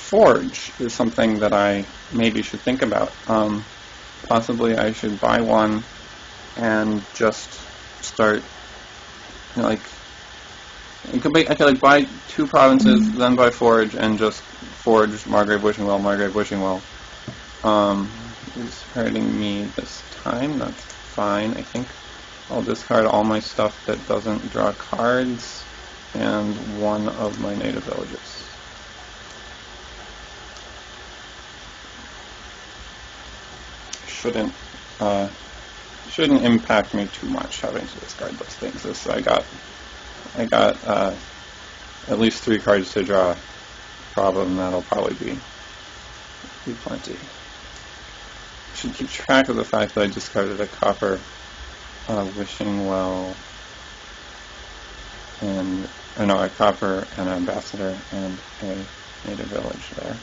forge is something that I maybe should think about. Possibly I should buy one and just start, you know, like, I could buy 2 provinces, then buy forge, and just forge Margrave Wishing Well, Margrave Wishing Well. He's hurting me this time, that's fine. I think I'll discard all my stuff that doesn't draw cards, and one of my native villages. Shouldn't impact me too much having to discard those things. So I got at least 3 cards to draw. Problem, that'll probably be plenty. Should keep track of the fact that I discarded a copper Wishing Well and a copper, an ambassador, and a native village there.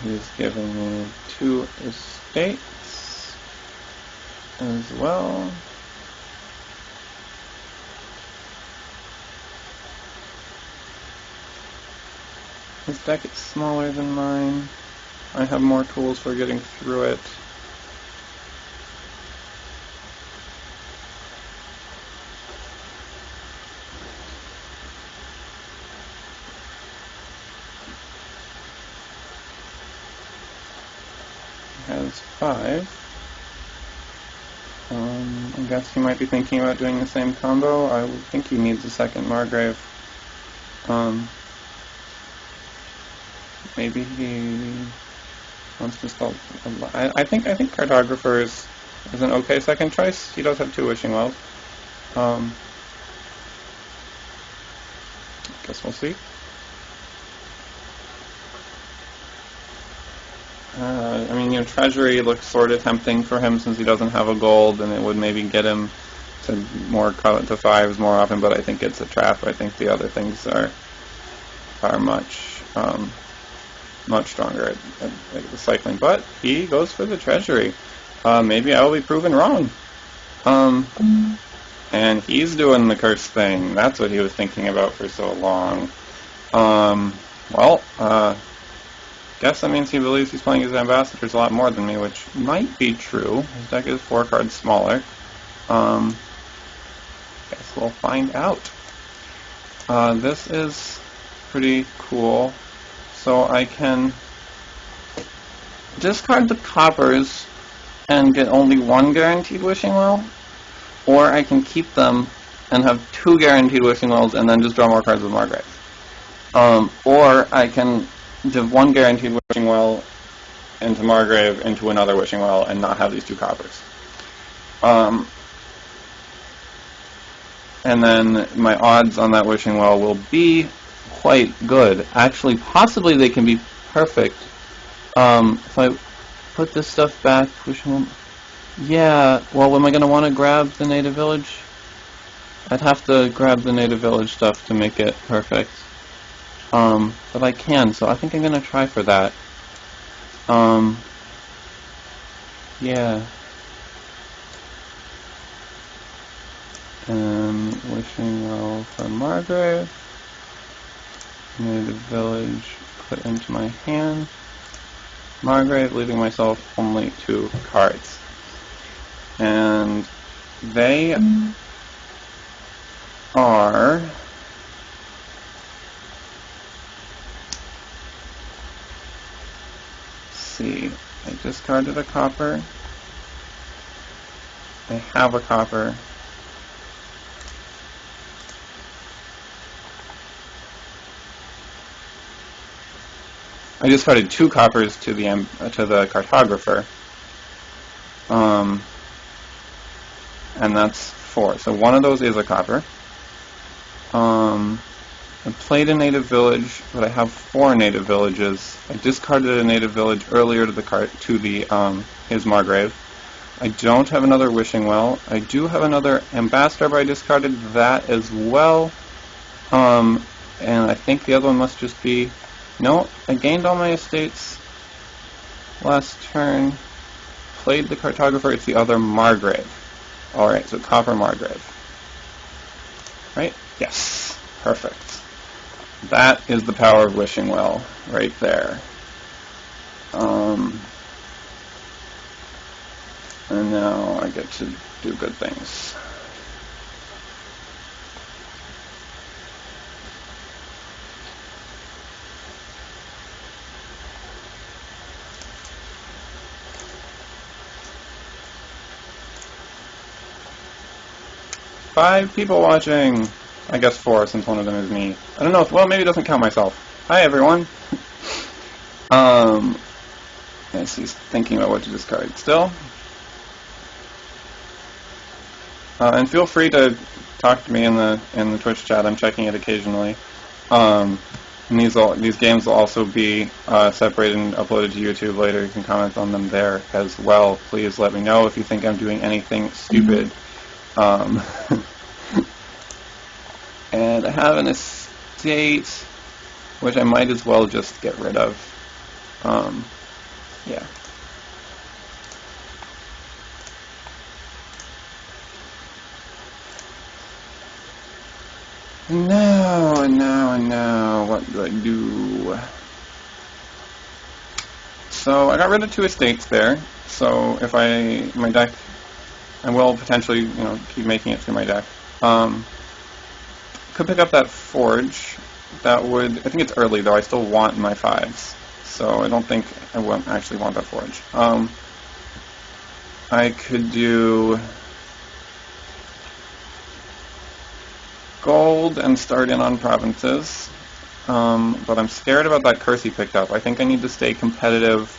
He's giving me 2 estates as well. His deck is smaller than mine. I have more tools for getting through it. He has 5. I guess he might be thinking about doing the same combo. I think he needs a second Margrave. Maybe he wants to still. I think Cartographer is an okay second choice. He does have 2 Wishing Wells. Guess we'll see. I mean, Treasury looks sort of tempting for him since he doesn't have a gold, and it would maybe get him to more to 5s more often. But I think it's a trap. I think the other things are much stronger at recycling. But he goes for the Treasury. Maybe I will be proven wrong. And he's doing the curse thing. That's what he was thinking about for so long. Guess that means he believes he's playing his ambassadors a lot more than me, which might be true. His deck is 4 cards smaller. Guess we'll find out. This is pretty cool. So I can discard the coppers and get only 1 guaranteed Wishing Well, or I can keep them and have 2 guaranteed Wishing Wells and then just draw more cards with Margrave. Or I can give 1 guaranteed Wishing Well into Margrave into another Wishing Well and not have these 2 coppers. And then my odds on that Wishing Well will be quite good. Actually, possibly they can be perfect. If I put this stuff back, Wishing Well, yeah, well, am I going to want to grab the native village? I'd have to grab the native village stuff to make it perfect. But I can, so I think I'm going to try for that. Yeah. Wishing Well for Margrave. Native village put into my hand. Margrave, leaving myself only 2 cards. And they are... Let's see, I discarded a copper. I have a copper. I discarded 2 coppers to the Cartographer, and that's 4. So one of those is a copper. I played a native village, but I have 4 native villages. I discarded a native village earlier to his Margrave. I don't have another Wishing Well. I do have another ambassador, but I discarded that as well. And I think the other one must just be. No, I gained all my estates last turn, played the Cartographer, it's the other Margrave. Alright, so copper Margrave. Right? Yes. Perfect. That is the power of wishing well, right there. And now I get to do good things. Five people watching. I guess 4 since one of them is me. I don't know if, well, maybe it doesn't count myself. Hi everyone. Yes, he's thinking about what to discard still. And feel free to talk to me in the Twitch chat. I'm checking it occasionally. And these games will also be separated and uploaded to YouTube later. You can comment on them there as well. Please let me know if you think I'm doing anything stupid. And I have an estate, which I might as well just get rid of. Yeah. And now, what do I do? So I got rid of 2 estates there. So if my deck, I will potentially, keep making it through my deck. Could pick up that forge. That would, I think it's early though. I still want my 5s, so I don't think I won't actually want that forge. I could do gold and start in on provinces, but I'm scared about that curse he picked up. I think I need to stay competitive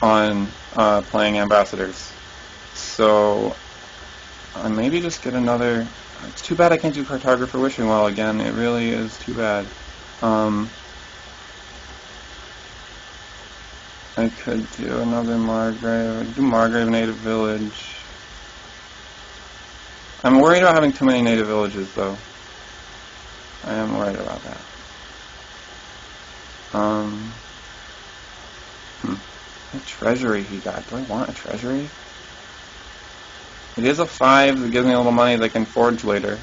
on playing ambassadors. So maybe just get another. It's too bad I can't do cartographer wishing well again. It really is too bad. I could do another Margrave. I could do Margrave native village. I'm worried about having too many native villages though. I am worried about that. The treasury he got. Do I want a treasury? It is a 5 that gives me a little money that I can forge later.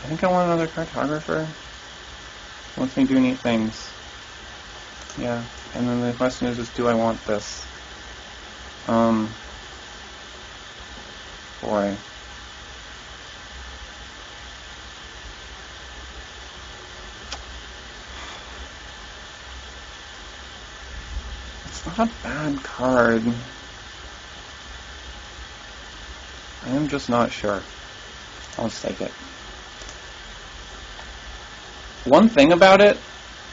I think I want another cartographer. Lets me do neat things. Yeah, and then the question is just, do I want this? Boy. It's not a bad card. I am just not sure. I'll just take it. One thing about it,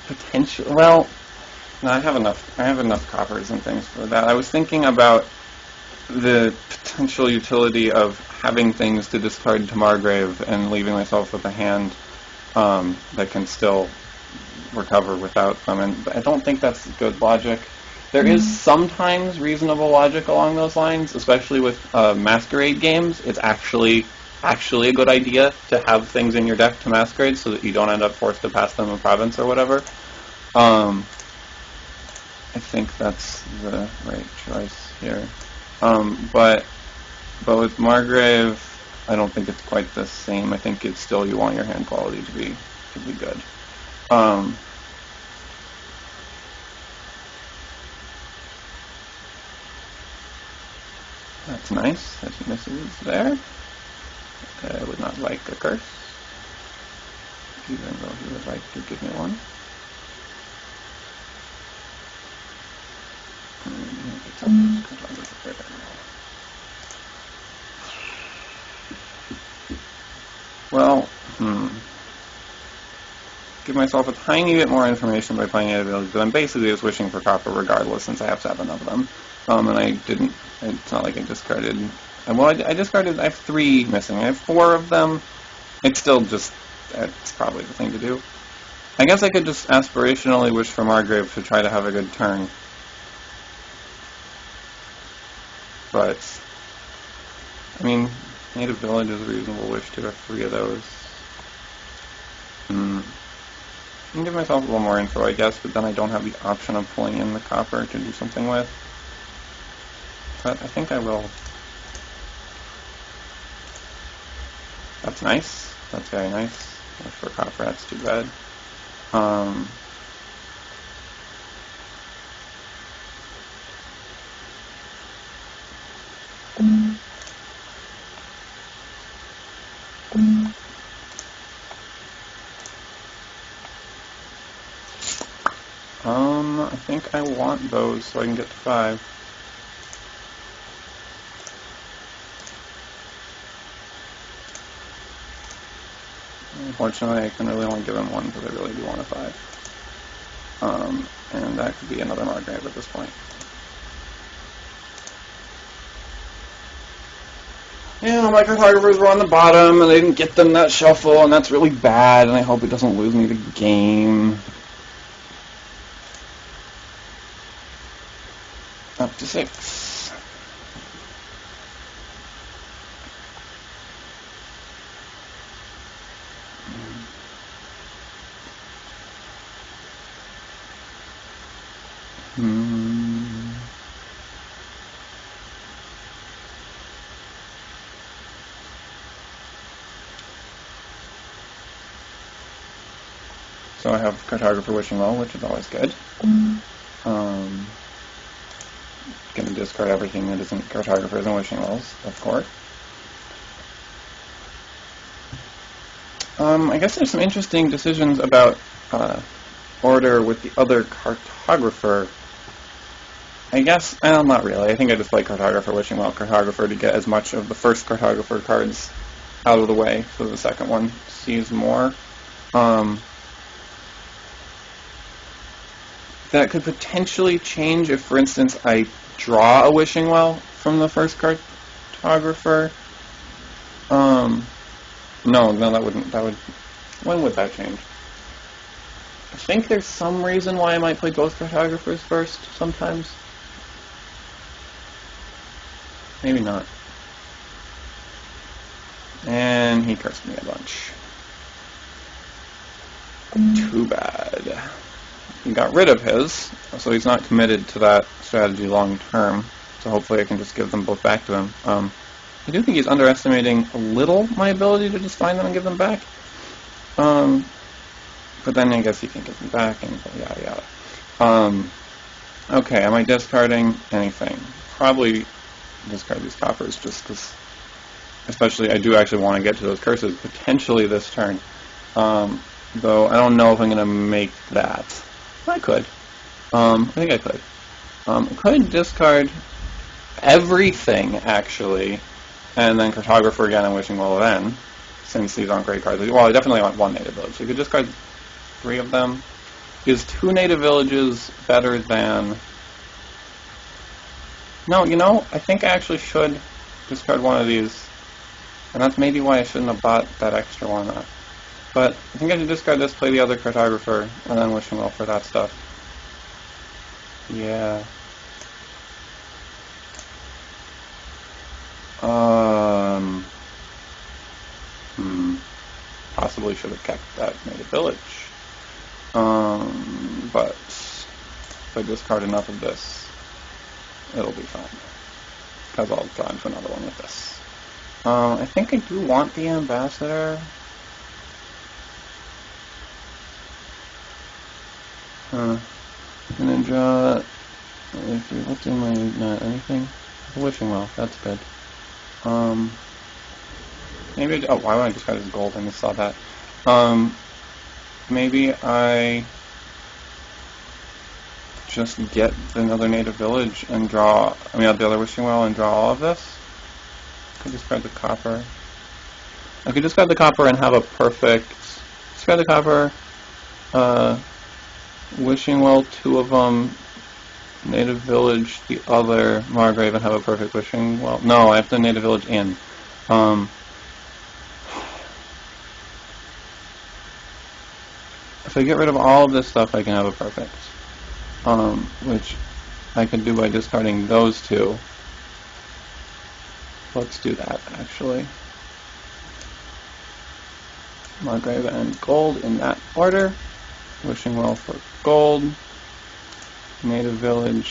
potentially, well, no, I have enough coppers and things for that. I was thinking about the potential utility of having things to discard to Margrave and leaving myself with a hand that can still recover without them. And I don't think that's good logic. There is sometimes reasonable logic along those lines, especially with masquerade games. It's actually a good idea to have things in your deck to masquerade so that you don't end up forced to pass them a province or whatever. I think that's the right choice here. But with Margrave, I don't think it's quite the same. I think it's still, you want your hand quality to be good. That's nice. There's misses there. I would not like a curse, even though he would like to give me one. Well, give myself a tiny bit more information by playing native village, but I'm basically just wishing for copper regardless, since I have 7 of them. And I didn't, it's not like I discarded, well, I discarded, I have 3 missing. I have 4 of them. It's still just, it's probably the thing to do. I guess I could just aspirationally wish for Margrave to try to have a good turn. But, I mean, native village is a reasonable wish to have 3 of those. I can give myself a little more info, I guess, but then I don't have the option of pulling in the copper to do something with. But I think I will. That's nice. That's very nice. For copper, that's too bad. I think I want those so I can get to 5. Unfortunately, I can really only give him 1 because I really do want a 5. And that could be another Margrave at this point. Yeah, my cartographers were on the bottom, and I didn't get them that shuffle, and that's really bad, and I hope it doesn't lose me the game. Up to 6. So I have Cartographer Wishing Well, which is always good. Going to discard everything that isn't Cartographers and Wishing Wells, of course. I guess there's some interesting decisions about order with the other Cartographer. I guess, not really. I think I just like Cartographer Wishing Well, Cartographer to get as much of the first Cartographer cards out of the way, so the second one sees more. That could potentially change if, for instance, I draw a Wishing Well from the first Cartographer. No, that wouldn't. When would that change? I think there's some reason why I might play both Cartographers first, sometimes. Maybe not. And he cursed me a bunch. Too bad. He got rid of his, so he's not committed to that strategy long term. So hopefully I can just give them both back to him. I do think he's underestimating a little my ability to just find them and give them back. But then I guess he can give them back and yada yada. Okay, am I discarding anything? Probably discard these coppers just because, especially I do actually want to get to those curses potentially this turn. Though I don't know if I'm going to make that. I could. I think I could. I could discard everything, actually, and then Cartographer again and Wishing Well then, since these aren't great cards. Well, I definitely want 1 native village. So you could discard 3 of them. Is 2 native villages better than... No, you know, I think I actually should discard 1 of these, and that's maybe why I shouldn't have bought that extra one up. But I think I should discard this, play the other Cartographer, and then Wishing Well for that stuff. Yeah. Possibly should have kept that native village. But if I discard enough of this, it'll be fine. Because I'll draw into another one with this. I think I do want the Ambassador. And then draw... What's in my... not anything? Wishing Well, that's good. Maybe oh, why would I discard his gold? I just saw that. Maybe I just get another native village and draw... the other Wishing Well and draw all of this? I could discard the copper. I could discard the copper and have a perfect... Discard the copper, Wishing Well, 2 of them, native village, the other Margrave, and have a perfect Wishing Well. No, I have to native village in. If I get rid of all of this stuff, I can have a perfect. Which I can do by discarding those 2. Let's do that, actually. Margrave and gold in that order. Wishing Well for gold. Native village